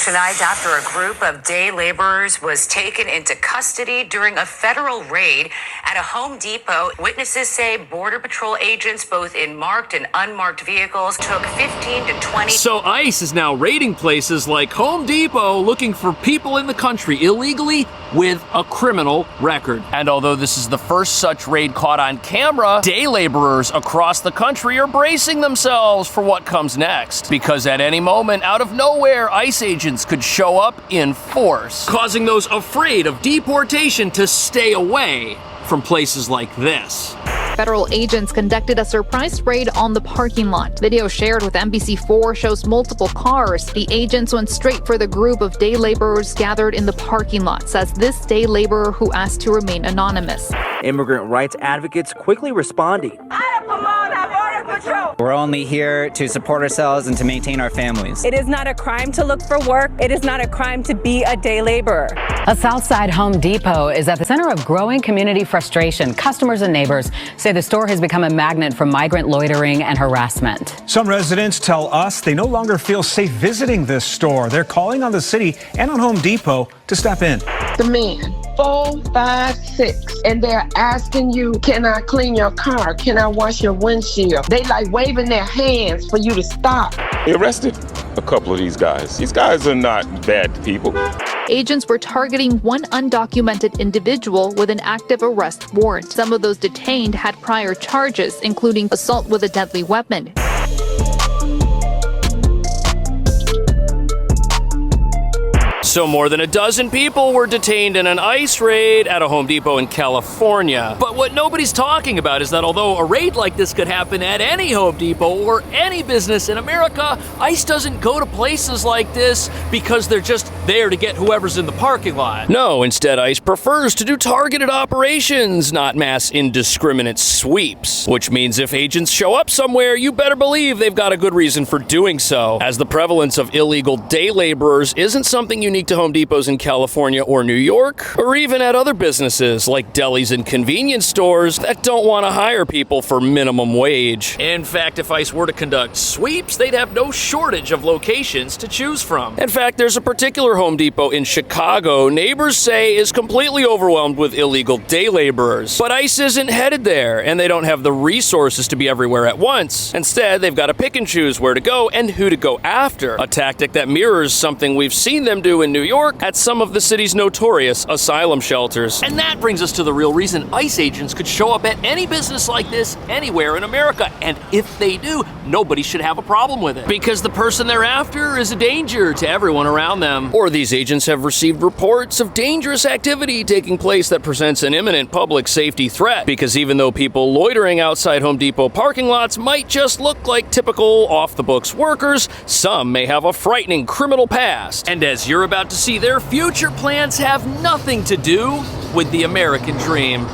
tonight after a group of day laborers was taken into custody during a federal raid at a Home Depot. Witnesses say Border Patrol agents, both in marked and unmarked vehicles, took 15 to 20. So ICE is now raiding places like Home Depot looking for people in the country illegally with a criminal record. And although this is the first such raid caught on camera, day laborers across the country are bracing themselves for what comes next. Because at any moment, out of nowhere, ICE agents could show up in force, causing those afraid of deportation to stay away from places like this. Federal agents conducted a surprise raid on the parking lot. Video shared with NBC4 shows multiple cars. The agents went straight for the group of day laborers gathered in the parking lot, says this day laborer who asked to remain anonymous. Immigrant rights advocates quickly responding. We're only here to support ourselves and to maintain our families. It is not a crime to look for work. It is not a crime to be a day laborer. A Southside Home Depot is at the center of growing community frustration. Customers and neighbors say the store has become a magnet for migrant loitering and harassment. Some residents tell us they no longer feel safe visiting this store. They're calling on the city and on Home Depot to step in. The men, 4, 5, 6, and they're asking you, can I clean your car? Can I wash your windshield? They like waving their hands for you to stop. They arrested a couple of these guys. These guys are not bad people. Agents were targeting one undocumented individual with an active arrest warrant. Some of those detained had prior charges, including assault with a deadly weapon. So more than a dozen people were detained in an ICE raid at a Home Depot in California. But what nobody's talking about is that although a raid like this could happen at any Home Depot or any business in America, ICE doesn't go to places like this because they're just there to get whoever's in the parking lot. No, instead ICE prefers to do targeted operations, not mass indiscriminate sweeps. Which means if agents show up somewhere, you better believe they've got a good reason for doing so, as the prevalence of illegal day laborers isn't something unique to Home Depots in California or New York, or even at other businesses like delis and convenience stores that don't want to hire people for minimum wage. In fact, if ICE were to conduct sweeps, they'd have no shortage of locations to choose from. In fact, there's a particular Home Depot in Chicago neighbors say is completely overwhelmed with illegal day laborers. But ICE isn't headed there, and they don't have the resources to be everywhere at once. Instead, they've got to pick and choose where to go and who to go after, a tactic that mirrors something we've seen them do in New York at some of the city's notorious asylum shelters. And that brings us to the real reason ICE agents could show up at any business like this anywhere in America. And if they do, nobody should have a problem with it, because the person they're after is a danger to everyone around them. Or these agents have received reports of dangerous activity taking place that presents an imminent public safety threat, because even though people loitering outside Home Depot parking lots might just look like typical off-the-books workers, some may have a frightening criminal past. And as you're about to see, their future plans have nothing to do with the American dream.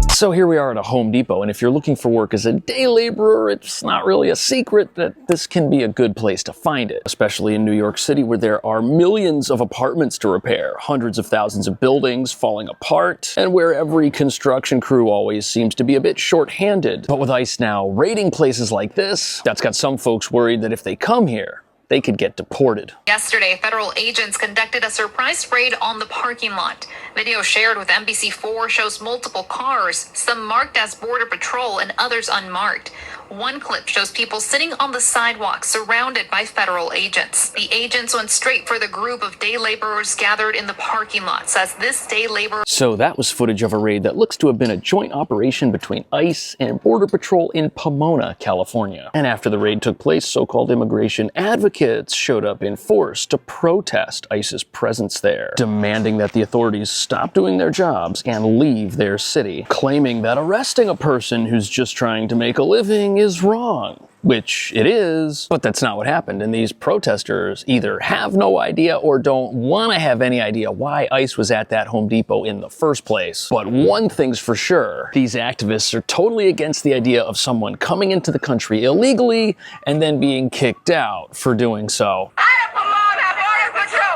So here we are at a Home Depot, and if you're looking for work as a day laborer, it's not really a secret that this can be a good place to find it, especially in New York City, where there are millions of apartments to repair, hundreds of thousands of buildings falling apart, and where every construction crew always seems to be a bit short-handed. But with ICE now raiding places like this, that's got some folks worried that if they come here, they could get deported. Yesterday, federal agents conducted a surprise raid on the parking lot. Video shared with NBC4 shows multiple cars, some marked as Border Patrol and others unmarked. One clip shows people sitting on the sidewalk surrounded by federal agents. The agents went straight for the group of day laborers gathered in the parking lot, says this day laborer. So that was footage of a raid that looks to have been a joint operation between ICE and Border Patrol in Pomona, California. And after the raid took place, so-called immigration advocates showed up in force to protest ICE's presence there, demanding that the authorities stop doing their jobs and leave their city, claiming that arresting a person who's just trying to make a living is wrong. Which it is, but that's not what happened. And these protesters either have no idea or don't want to have any idea why ICE was at that Home Depot in the first place. But one thing's for sure, these activists are totally against the idea of someone coming into the country illegally and then being kicked out for doing so.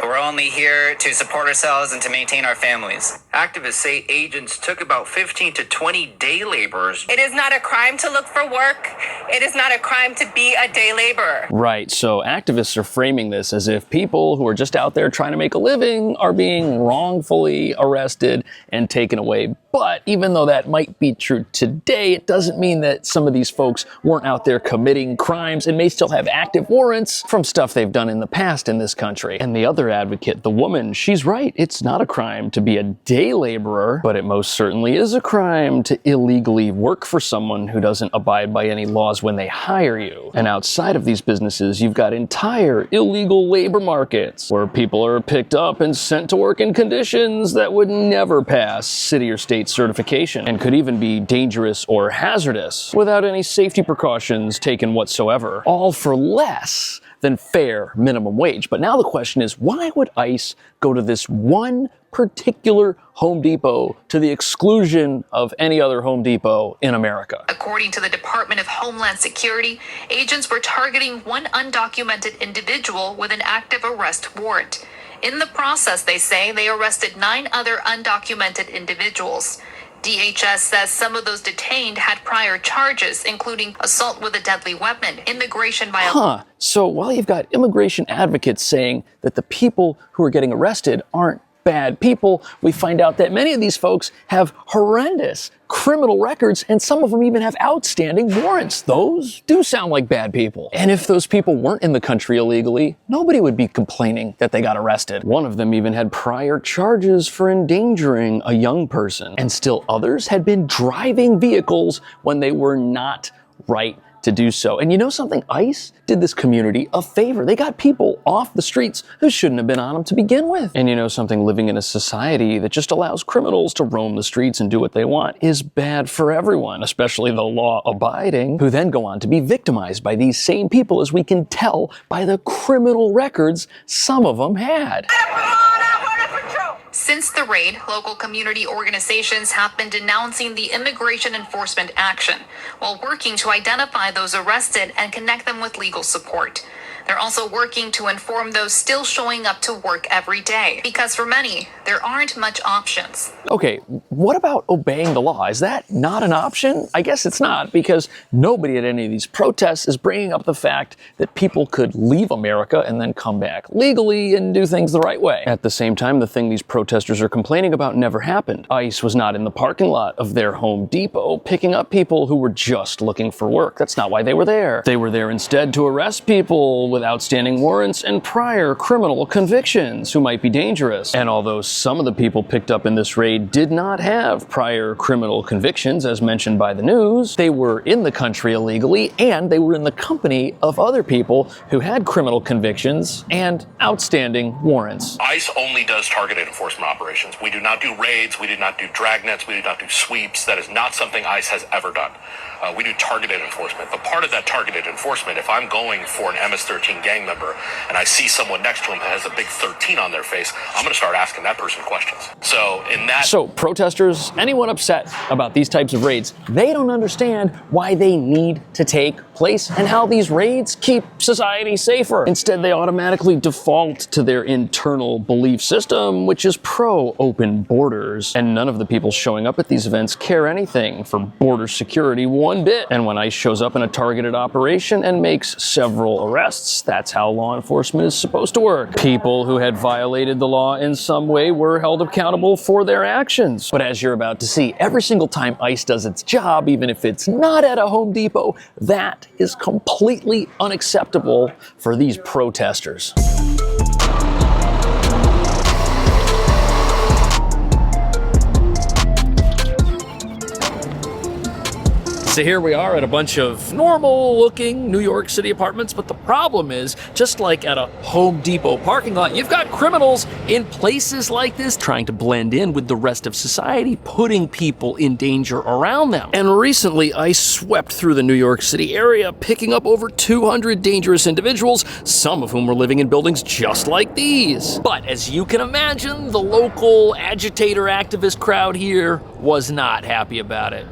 We're only here to support ourselves and to maintain our families. Activists say agents took about 15 to 20 day laborers. It is not a crime to look for work. It is not a crime to be a day laborer. Right, so activists are framing this as if people who are just out there trying to make a living are being wrongfully arrested and taken away. But even though that might be true today, it doesn't mean that some of these folks weren't out there committing crimes and may still have active warrants from stuff they've done in the past in this country. And the other advocate, the woman, she's right. It's not a crime to be a day laborer, but it most certainly is a crime to illegally work for someone who doesn't abide by any laws when they hire you. And outside of these businesses, you've got entire illegal labor markets where people are picked up and sent to work in conditions that would never pass city or state certification and could even be dangerous or hazardous without any safety precautions taken whatsoever, all for less than fair minimum wage. But now the question is, why would ICE go to this one particular Home Depot to the exclusion of any other Home Depot in America? According to the Department of Homeland Security, agents were targeting one undocumented individual with an active arrest warrant. In the process, they say, they arrested 9 other undocumented individuals. DHS says some of those detained had prior charges, including assault with a deadly weapon, immigration violation. So while you've got immigration advocates saying that the people who are getting arrested aren't bad people, we find out that many of these folks have horrendous criminal records, and some of them even have outstanding warrants. Those do sound like bad people. And if those people weren't in the country illegally, nobody would be complaining that they got arrested. One of them even had prior charges for endangering a young person, and still others had been driving vehicles when they were not right to do so. And you know something? ICE did this community a favor. They got people off the streets who shouldn't have been on them to begin with. And you know something? Living in a society that just allows criminals to roam the streets and do what they want is bad for everyone, especially the law-abiding, who then go on to be victimized by these same people, as we can tell by the criminal records some of them had. Since the raid, local community organizations have been denouncing the immigration enforcement action while working to identify those arrested and connect them with legal support. They're also working to inform those still showing up to work every day, because for many, there aren't much options. Okay, what about obeying the law? Is that not an option? I guess it's not, because nobody at any of these protests is bringing up the fact that people could leave America and then come back legally and do things the right way. At the same time, the thing these protesters are complaining about never happened. ICE was not in the parking lot of their Home Depot picking up people who were just looking for work. That's not why they were there. They were there instead to arrest people with outstanding warrants and prior criminal convictions who might be dangerous. And although some of the people picked up in this raid did not have prior criminal convictions, as mentioned by the news, they were in the country illegally, and they were in the company of other people who had criminal convictions and outstanding warrants. ICE only does targeted enforcement operations. We do not do raids, we do not do dragnets, we do not do sweeps. That is not something ICE has ever done. We do targeted enforcement. But part of that targeted enforcement, if I'm going for an MS-13 gang member and I see someone next to him that has a big 13 on their face, I'm going to start asking that person questions. So protesters, anyone upset about these types of raids, they don't understand why they need to take place and how these raids keep society safer. Instead, they automatically default to their internal belief system, which is pro-open borders. And none of the people showing up at these events care anything for border security one bit. And when ICE shows up in a targeted operation and makes several arrests, that's how law enforcement is supposed to work. People who had violated the law in some way were held accountable for their actions. But as you're about to see, every single time ICE does its job, even if it's not at a Home Depot, that is completely unacceptable for these protesters. So here we are at a bunch of normal-looking New York City apartments, but the problem is, just like at a Home Depot parking lot, you've got criminals in places like this trying to blend in with the rest of society, putting people in danger around them. And recently, ICE swept through the New York City area, picking up over 200 dangerous individuals, some of whom were living in buildings just like these. But as you can imagine, the local agitator activist crowd here was not happy about it.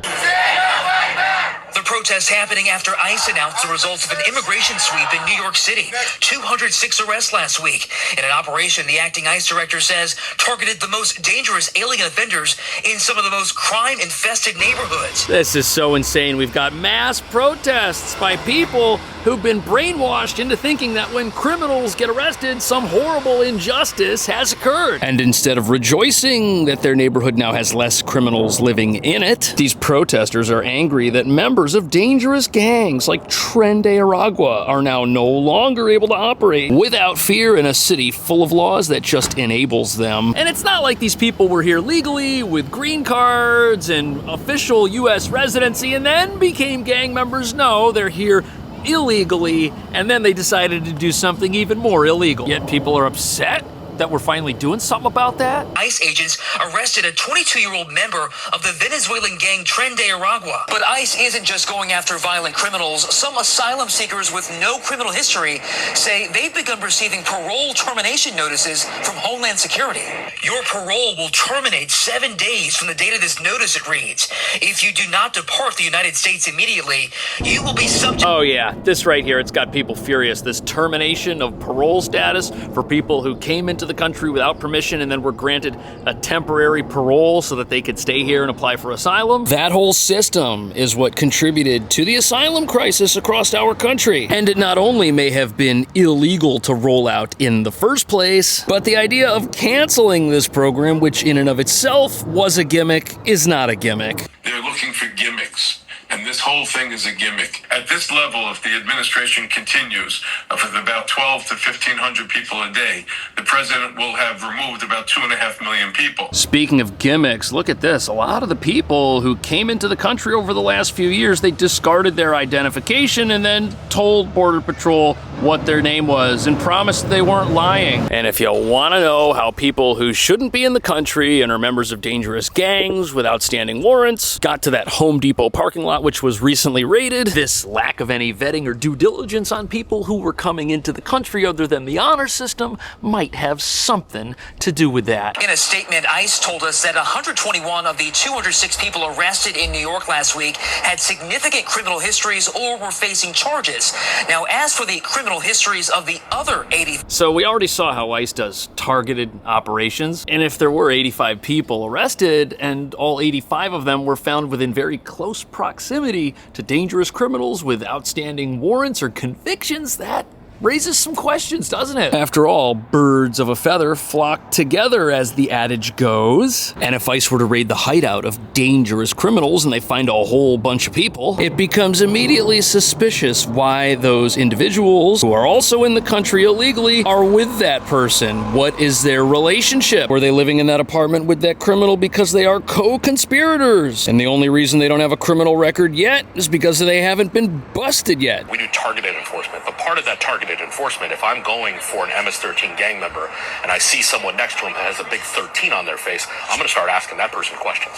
The protests happening after ICE announced the results of an immigration sweep in New York City. 206 arrests last week. In an operation, the acting ICE director says targeted the most dangerous alien offenders in some of the most crime-infested neighborhoods. This is so insane. We've got mass protests by people who've been brainwashed into thinking that when criminals get arrested, some horrible injustice has occurred. And instead of rejoicing that their neighborhood now has less criminals living in it, these protesters are angry that members of dangerous gangs like Tren de Aragua are now no longer able to operate without fear in a city full of laws that just enables them. And it's not like these people were here legally with green cards and official U.S. residency and then became gang members. No, they're here illegally, and then they decided to do something even more illegal. Yet people are upset that we're finally doing something about that? ICE agents arrested a 22-year-old member of the Venezuelan gang Tren de Aragua. But ICE isn't just going after violent criminals. Some asylum seekers with no criminal history say they've begun receiving parole termination notices from Homeland Security. Your parole will terminate 7 days from the date of this notice, it reads. If you do not depart the United States immediately, you will be subject... Oh yeah, this right here, it's got people furious. This termination of parole status for people who came into the country without permission and then were granted a temporary parole so that they could stay here and apply for asylum. That whole system is what contributed to the asylum crisis across our country. And it not only may have been illegal to roll out in the first place, but the idea of canceling this program, which in and of itself was a gimmick, is not a gimmick. They're looking for gimmicks. And this whole thing is a gimmick. At this level, if the administration continues with about 12 to 1,500 people a day, the president will have removed about 2.5 million people. Speaking of gimmicks, look at this. A lot of the people who came into the country over the last few years, they discarded their identification and then told Border Patrol what their name was and promised they weren't lying. And if you want to know how people who shouldn't be in the country and are members of dangerous gangs with outstanding warrants got to that Home Depot parking lot, which was recently raided, this lack of any vetting or due diligence on people who were coming into the country other than the honor system might have something to do with that. In a statement, ICE told us that 121 of the 206 people arrested in New York last week had significant criminal histories or were facing charges. Now, as for the criminal histories of the other 80... So we already saw how ICE does targeted operations, and if there were 85 people arrested and all 85 of them were found within very close proximity to dangerous criminals with outstanding warrants or convictions, that raises some questions, doesn't it? After all, birds of a feather flock together, as the adage goes. And if ICE were to raid the hideout of dangerous criminals and they find a whole bunch of people, it becomes immediately suspicious why those individuals who are also in the country illegally are with that person. What is their relationship? Were they living in that apartment with that criminal because they are co-conspirators? And the only reason they don't have a criminal record yet is because they haven't been busted yet. We do targeted enforcement, but part of that targeted enforcement, if I'm going for an MS-13 gang member and I see someone next to him that has a big 13 on their face, I'm going to start asking that person questions.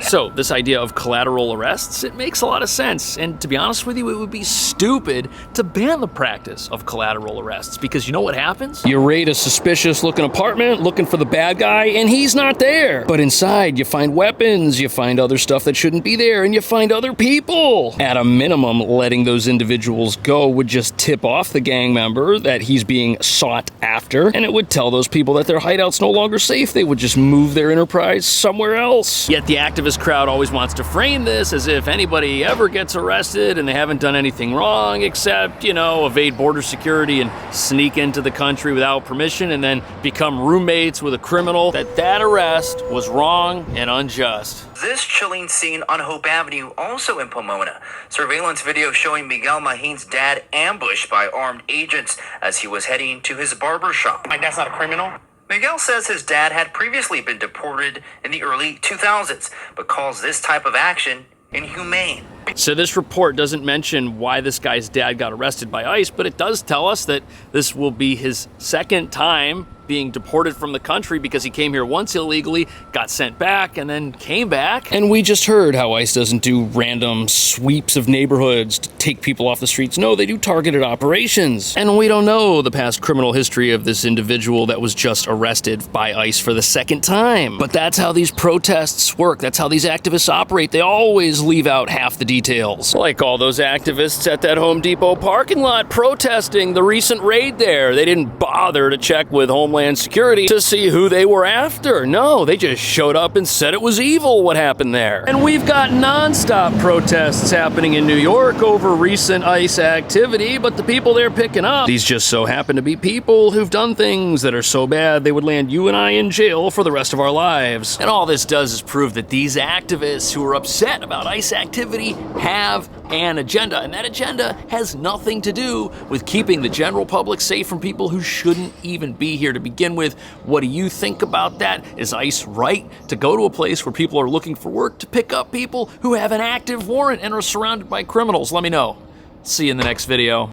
So this idea of collateral arrests, it makes a lot of sense. And to be honest with you, it would be stupid to ban the practice of collateral arrests, because you know what happens? You raid a suspicious looking apartment looking for the bad guy and he's not there. But inside you find weapons, you find other stuff that shouldn't be there, and you find other people. At a minimum, letting those individuals go would just tip off the gang member that he's being sought after, and it would tell those people that their hideout's no longer safe. They would just move their enterprise somewhere else. Yet the activist crowd always wants to frame this as if anybody ever gets arrested and they haven't done anything wrong except, evade border security and sneak into the country without permission and then become roommates with a criminal, that arrest was wrong and unjust. This chilling scene on Hope Avenue, also in Pomona. Surveillance video showing Miguel Mahin's dad ambushed by armed agents as he was heading to his barber shop. My dad's not a criminal? Miguel says his dad had previously been deported in the early 2000s, but calls this type of action inhumane. So this report doesn't mention why this guy's dad got arrested by ICE, but it does tell us that this will be his second time being deported from the country because he came here once illegally, got sent back, and then came back. And we just heard how ICE doesn't do random sweeps of neighborhoods to take people off the streets. No, they do targeted operations. And we don't know the past criminal history of this individual that was just arrested by ICE for the second time. But that's how these protests work. That's how these activists operate. They always leave out half the details. Like all those activists at that Home Depot parking lot protesting the recent raid there. They didn't bother to check with Homeland Security to see who they were after. No, they just showed up and said it was evil what happened there. And we've got non-stop protests happening in New York over recent ICE activity, but the people they're picking up, these just so happen to be people who've done things that are so bad they would land you and I in jail for the rest of our lives. And all this does is prove that these activists who are upset about ICE activity have an agenda, and that agenda has nothing to do with keeping the general public safe from people who shouldn't even be here to begin with. What do you think about that? Is ICE right to go to a place where people are looking for work to pick up people who have an active warrant and are surrounded by criminals? Let me know. See you in the next video.